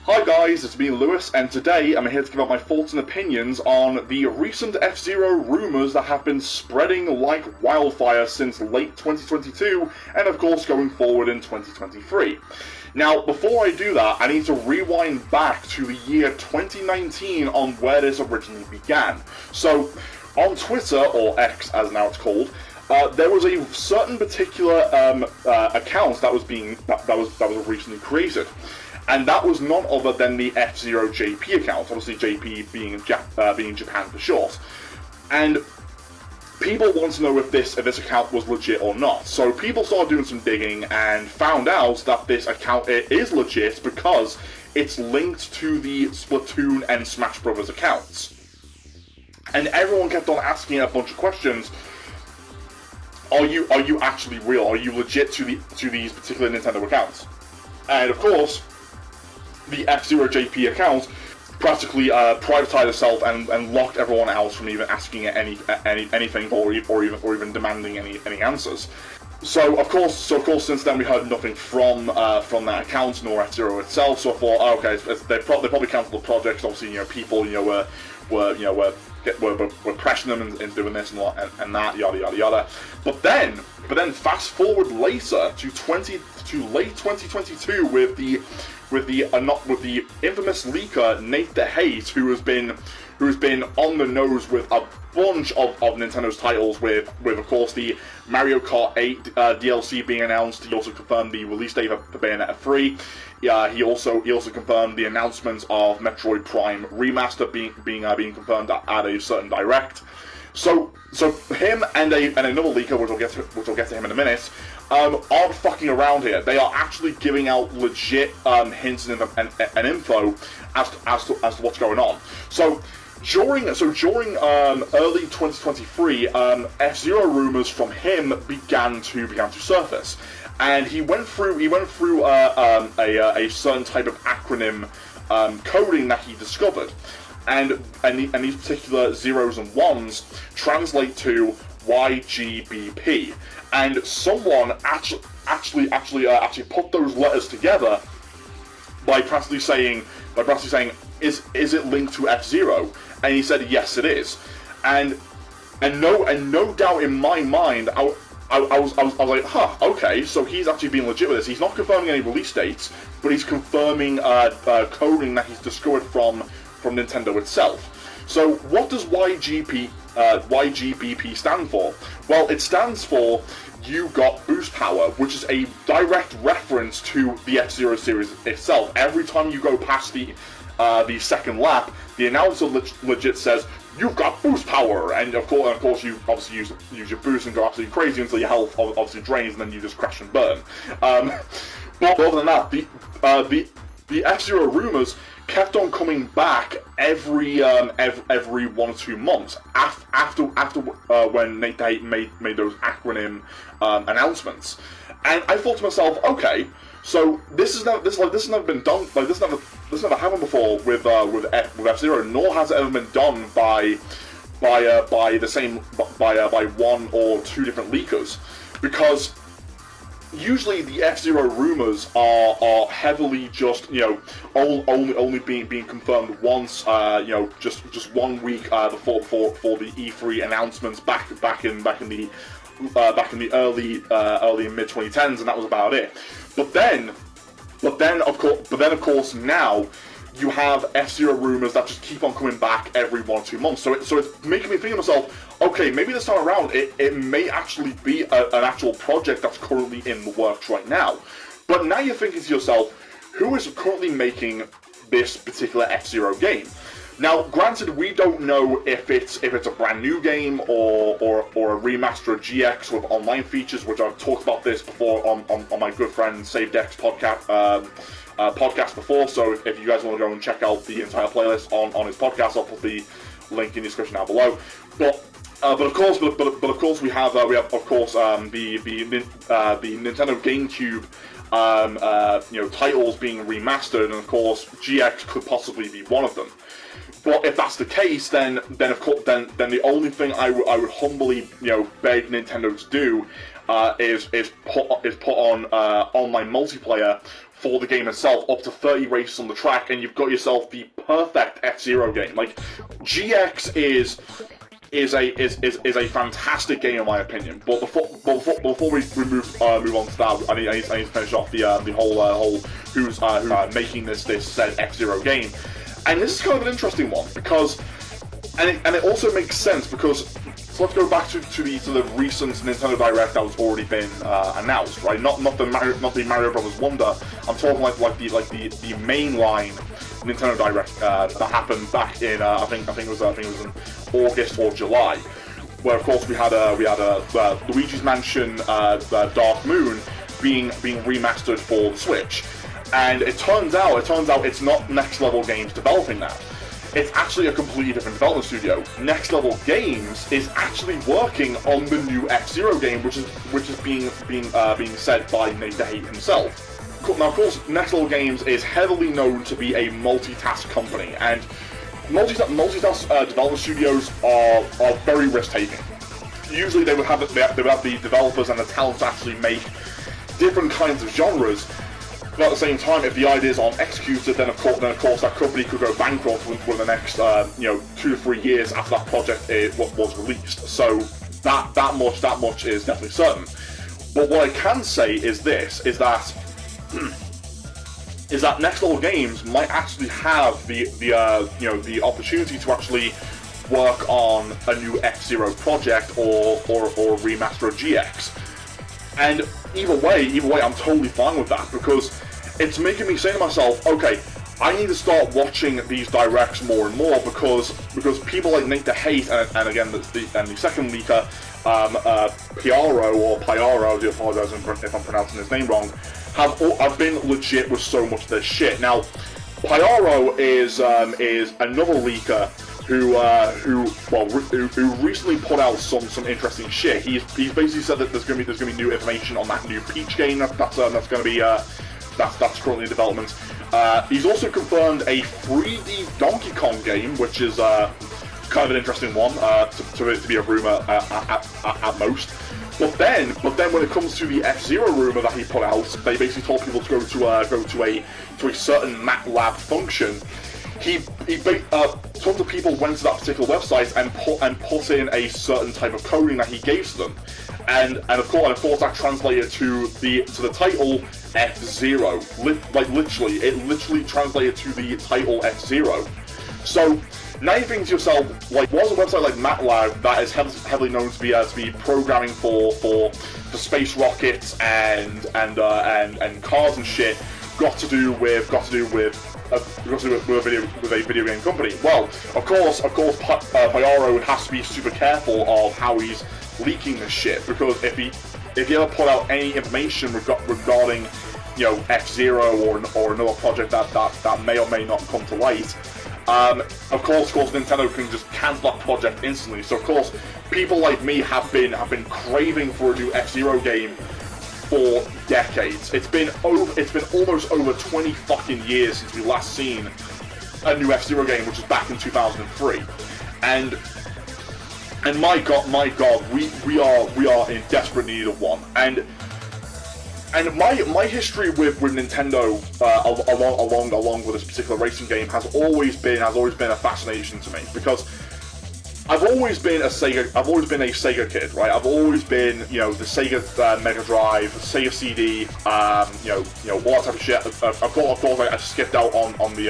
Hi guys, it's me Lewis, and today I'm here to give out my thoughts and opinions on the recent F-Zero rumours that have been spreading like wildfire since late 2022, and of course going forward in 2023. Now, before I do that, I need to rewind back to the year 2019 on where this originally began. So, on Twitter, or X as now it's called, there was a certain particular account that was recently created. And that was none other than the F-Zero JP account, obviously JP being Japan for short. And people want to know if this account was legit or not. So people started doing some digging and found out that this account is legit because it's linked to the Splatoon and Smash Brothers accounts. And everyone kept on asking a bunch of questions. Are you actually real? Are you legit to these particular Nintendo accounts? And of course, the F-Zero JP account practically privatized itself and locked everyone else from even asking it anything or even demanding any answers. So of course, since then we heard nothing from that account nor F-Zero itself. So I thought, oh, okay, they probably cancelled the project. Obviously, people were pressuring them and doing this and that, yada yada yada. But then fast forward later to late 2022 with the infamous leaker Nate DeHate, who has been on the nose with a bunch of Nintendo's titles, with of course the Mario Kart 8 DLC being announced. He also confirmed the release date for Bayonetta 3. He also confirmed the announcement of Metroid Prime Remaster being confirmed at a certain direct. So him and another leaker, which we'll get to him in a minute, aren't fucking around here. They are actually giving out legit hints and info as to what's going on. So during early 2023, F-Zero rumors from him began to surface, and he went through a certain type of acronym coding that he discovered. And these particular zeros and ones translate to YGBP, and someone actually put those letters together by practically saying, is it linked to F-Zero? And he said, yes, it is. And no doubt in my mind, I was like, huh, okay, so he's actually being legit with this. He's not confirming any release dates, but he's confirming coding that he's discovered from Nintendo itself. So what does YGBP stand for? Well, it stands for You Got Boost Power, which is a direct reference to the F-Zero series itself. Every time you go past the second lap, the announcer legit says, "You've got boost power," and of course you obviously use your boost and go absolutely crazy until your health obviously drains, and then you just crash and burn. But other than that, the F-Zero rumors kept on coming back every 1 or 2 months after when Nate DeHate made those acronym announcements, and I thought to myself, okay, so this has never been done. Like this never happened before with F-Zero, nor has it ever been done by one or two different leakers, because usually the F-Zero rumors are heavily just only being confirmed once, just 1 week before for the E3 announcements back in the early and mid 2010s, and that was about it. But then of course now you have F-Zero rumors that just keep on coming back every 1 or 2 months. So it's making me think to myself, okay, maybe this time around it may actually be an actual project that's currently in the works right now. But now you're thinking to yourself, who is currently making this particular F-Zero game? Now, granted, we don't know if it's a brand new game or a remaster of GX with online features, which I've talked about this before on my good friend SaveDex podcast before. So if you guys want to go and check out the entire playlist on his podcast, I'll put the link in the description down below. But of course we have the Nintendo GameCube titles being remastered, and of course GX could possibly be one of them. But if that's the case, then the only thing I would humbly beg Nintendo to do is put on online multiplayer for the game itself, up to 30 races on the track, and you've got yourself the perfect F-Zero game. Like, GX is a fantastic game in my opinion. But before we move on to that, I need to finish off the whole who's making this said F-Zero game. And this is kind of an interesting one because, and it also makes sense because. So let's go back to the recent Nintendo Direct that was already been announced, right? Not the Mario Brothers Wonder. I'm talking like the mainline Nintendo Direct that happened back in I think it was in August or July, where of course we had Luigi's Mansion Dark Moon being remastered for the Switch, and it turns out it's not Next Level Games developing that. It's actually a completely different development studio. Next Level Games is actually working on the new F-Zero game, which is being said by Nate DeHate himself. Now, of course, Next Level Games is heavily known to be a multitask company, and multitask development studios are very risk-taking. Usually, they would have the developers and the talent to actually make different kinds of genres. But at the same time, if the ideas aren't executed, then of course that company could go bankrupt within the next 2 to 3 years after that project was released. So that much is definitely certain. But what I can say is this: is that Next Level Games might actually have the opportunity to actually work on a new F-Zero project or remaster of GX. And either way, I'm totally fine with that because it's making me say to myself, okay, I need to start watching these directs more and more because people like Nate DeHate and again the second leaker, Pyaro, I do apologize if I'm pronouncing his name wrong, have been legit with so much of this shit. Now, Pyaro is another leaker who recently put out some interesting shit. He's basically said that there's gonna be new information on that new Peach game that's gonna be that's currently in development. He's also confirmed a 3D Donkey Kong game, which is kind of an interesting one to be a rumor at most. But then when it comes to the F-Zero rumor that he put out, they basically told people to go to a certain MATLAB function. Tons of people went to that particular website and put in a certain type of coding that he gave to them, and of course that translated to the title F-Zero. It literally translated to the title F-Zero. So now you think to yourself, like, what is a website like MATLAB that is heavily known to be programming for space rockets and cars and shit got to do with a video game company? Well, of course, Pyaro has to be super careful of how he's leaking this shit, because if he ever put out any information regarding F-Zero or another project that may or may not come to light, of course Nintendo can just cancel that project instantly. So of course, people like me have been craving for a new F-Zero game for decades. It's been almost over 20 fucking years since we last seen a new F-Zero game, which was back in 2003. And my god, we are in desperate need of one. And my history with Nintendo along with this particular racing game has always been a fascination to me, because I've always been a Sega kid, right? I've always been, the Sega Mega Drive, Sega CD, all that type of shit. Of course, I skipped out on the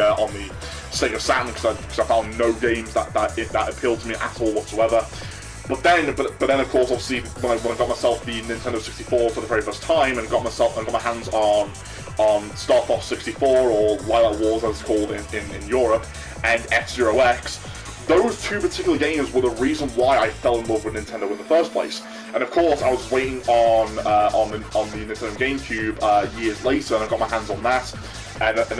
Sega Saturn because I found no games that appealed to me at all whatsoever. But then, of course, obviously, when I got myself the Nintendo 64 for the very first time and got my hands on Star Fox 64, or Lilac Wars as it's called in Europe, and F-Zero X. Those two particular games were the reason why I fell in love with Nintendo in the first place. And of course, I was waiting on the Nintendo GameCube years later, and I got my hands on that. And then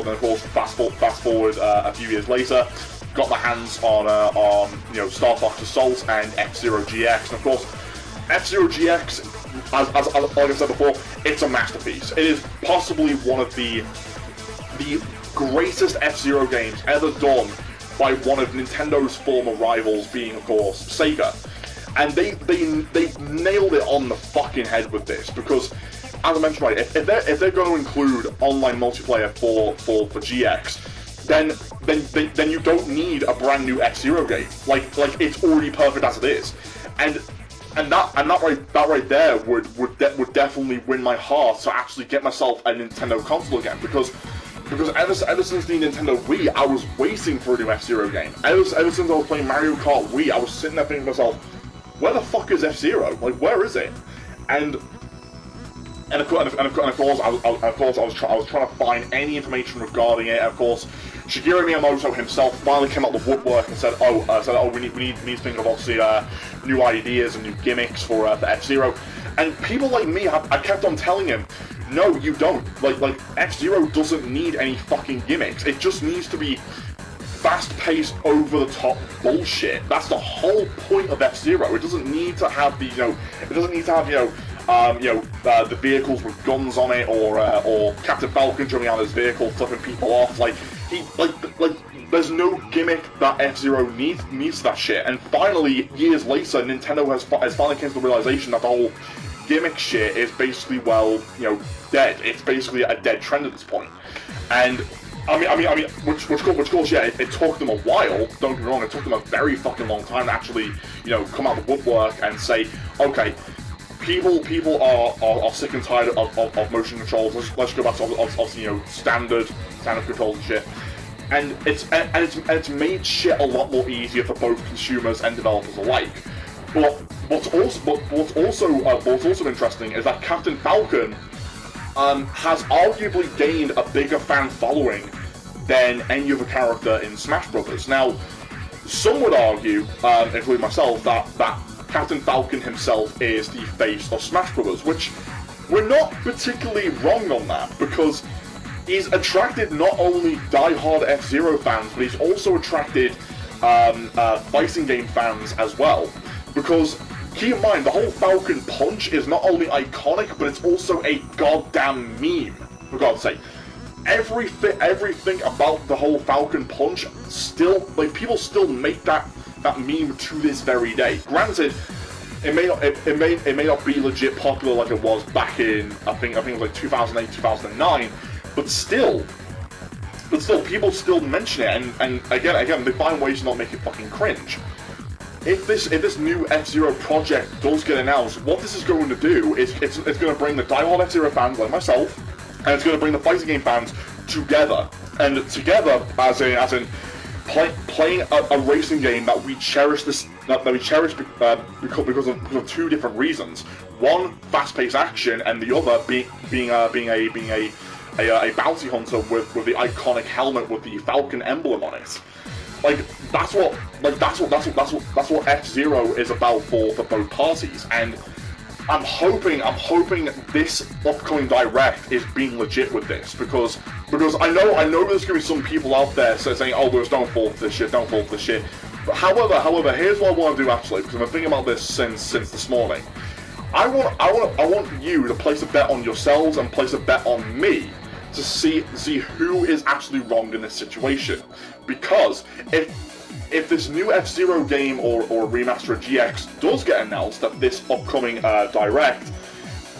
of course, fast forward a few years later, got my hands on Star Fox Assault and F-Zero GX. And of course, F-Zero GX, as like I said before, it's a masterpiece. It is possibly one of the greatest F-Zero games ever done by one of Nintendo's former rivals, being of course Sega. And they nailed it on the fucking head with this, because as I mentioned, right, if they're going to include online multiplayer for GX, then you don't need a brand new F-Zero game. Like it's already perfect as it is, and that right there would definitely win my heart to actually get myself a Nintendo console again, because ever since the Nintendo Wii, I was waiting for a new F-Zero game. Ever since I was playing Mario Kart Wii, I was sitting there thinking to myself, where the fuck is F-Zero? Like, where is it? And of course, I was trying to find any information regarding it. And of course, Shigeru Miyamoto himself finally came out of the woodwork and said, we need to think of obviously new ideas and new gimmicks for F-Zero. And people like me, I kept on telling him, no, you don't. Like F-Zero doesn't need any fucking gimmicks. It just needs to be fast-paced, over-the-top bullshit. That's the whole point of F-Zero. It doesn't need to have the, the vehicles with guns on it, or Captain Falcon jumping out of his vehicle, flipping people off. There's no gimmick that F-Zero needs that shit. And finally, years later, Nintendo has finally came to the realization that the whole gimmick shit is basically, dead. It's basically a dead trend at this point. And which of course, yeah, it took them a while. Don't get me wrong, it took them a very fucking long time to actually, come out of the woodwork and say, okay, people are sick and tired of motion controls. Let's go back to obviously, standard controls and shit. And it's made shit a lot more easier for both consumers and developers alike. But what's also interesting is that Captain Falcon has arguably gained a bigger fan following than any other character in Smash Brothers. Now, some would argue, including myself, that Captain Falcon himself is the face of Smash Brothers, which we're not particularly wrong on that, because he's attracted not only die-hard F-Zero fans, but he's also attracted fighting game fans as well. Because, keep in mind, the whole Falcon punch is not only iconic, but it's also a goddamn meme, for God's sake. Everything about the whole Falcon punch still, people still make that meme to this very day. Granted, it may not be legit popular like it was back in I think it was like 2008, 2009, but still people still mention it, and again they find ways to not make it fucking cringe. If this new F-Zero project does get announced, what this is going to do is it's going to bring the diehard F-Zero fans like myself, and it's going to bring the fighting game fans together, and together as in playing a racing game that we cherish because of two different reasons. One, fast-paced action, and the other being a bounty hunter with the iconic helmet with the Falcon emblem on it. That's what F-Zero is about for both parties, and I'm hoping this upcoming Direct is being legit with this, because I know there's gonna be some people out there saying, oh, don't fall for this shit. But however, here's what I want to do actually, because I've been thinking about this since this morning. I want you to place a bet on yourselves and place a bet on me to see who is actually wrong in this situation. Because if this new F-Zero game or remaster of GX does get announced at this upcoming Direct,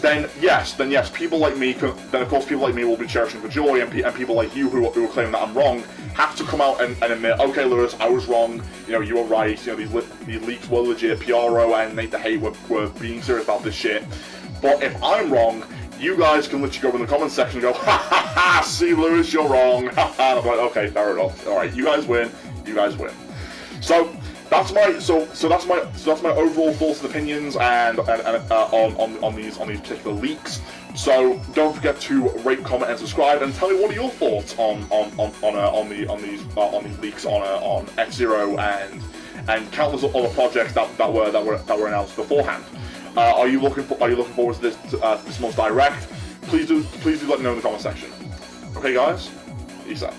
then yes, people like me will be cherishing for joy, and people like you who are claiming that I'm wrong have to come out and admit, okay, Lewis, I was wrong. You were right. These leaks were legit. PRO and Nate the Hate were being serious about this shit. But if I'm wrong, you guys can literally go in the comments section and go, ha ha ha, see, Lewis, you're wrong. And I'm like, okay, fair enough. All right, you guys win. So that's my overall thoughts and opinions and on these particular leaks. So don't forget to rate, comment, and subscribe, and tell me what are your thoughts on these leaks on F-Zero and countless other projects that were announced beforehand. Are you looking forward to this month's Direct? Please do let me know in the comment section. Okay, guys, peace out.